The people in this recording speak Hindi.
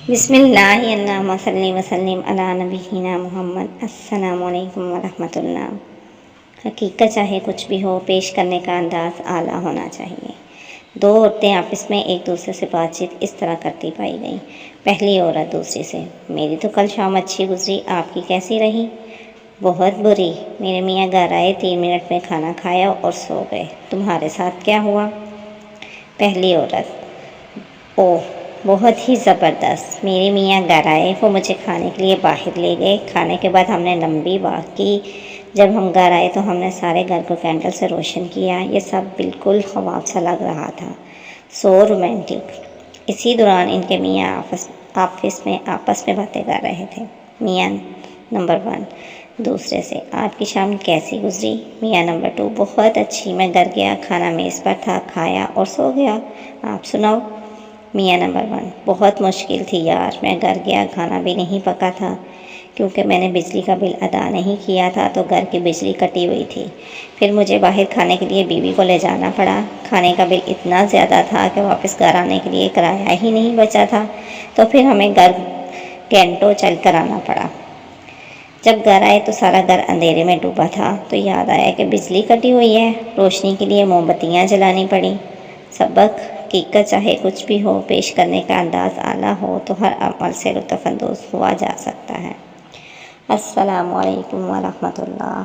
बिस्मिल्लाहिर्रहमानिर्रहीम सल्ली वसल्लिम अला नबीना मोहम्मद। अस्सलामु अलैकुम वरहमतुल्लाह। हकीकत चाहे कुछ भी हो, पेश करने का अंदाज़ आला होना चाहिए। दो औरतें आपस में एक दूसरे से बातचीत इस तरह करती पाई गई। पहली औरत दूसरी से, मेरी तो कल शाम अच्छी गुजरी, आपकी कैसी रही? बहुत बुरी। मेरे मियाँ घर आए, 3 मिनट में खाना खाया और सो गए। तुम्हारे साथ क्या हुआ? पहली औरत, ओह बहुत ही ज़बरदस्त। मेरे मियाँ घर आए, वो मुझे खाने के लिए बाहर ले गए। खाने के बाद हमने लंबी बात की। जब हम घर आए तो हमने सारे घर को कैंडल से रोशन किया। ये सब बिल्कुल ख्वाब सा लग रहा था, सो रोमांटिक। इसी दौरान इनके मियाँ आपस में बातें कर रहे थे। मियाँ नंबर 1 दूसरे से, आपकी शाम कैसी गुजरी? मियाँ नंबर 2, बहुत अच्छी। मैं घर गया, खाना मेज़ पर था, खाया और सो गया। आप सुनाओ? मियाँ नंबर 1, बहुत मुश्किल थी यार। मैं घर गया, खाना भी नहीं पका था क्योंकि मैंने बिजली का बिल अदा नहीं किया था, तो घर की बिजली कटी हुई थी। फिर मुझे बाहर खाने के लिए बीवी को ले जाना पड़ा। खाने का बिल इतना ज़्यादा था कि वापस घर आने के लिए किराया ही नहीं बचा था, तो फिर हमें घर घंटों चल कर आना पड़ा। जब घर आए तो सारा घर अंधेरे में डूबा था, तो याद आया कि बिजली कटी हुई है। रोशनी के लिए मोमबत्तियाँ जलानी पड़ी। सबक, हकीकत चाहे कुछ भी हो, पेश करने का अंदाज़ आला हो तो हर अमल से लुत्फ़ अंदोज़ हुआ जा सकता है। अस्सलामु अलैकुम वरहमतुल्लाह।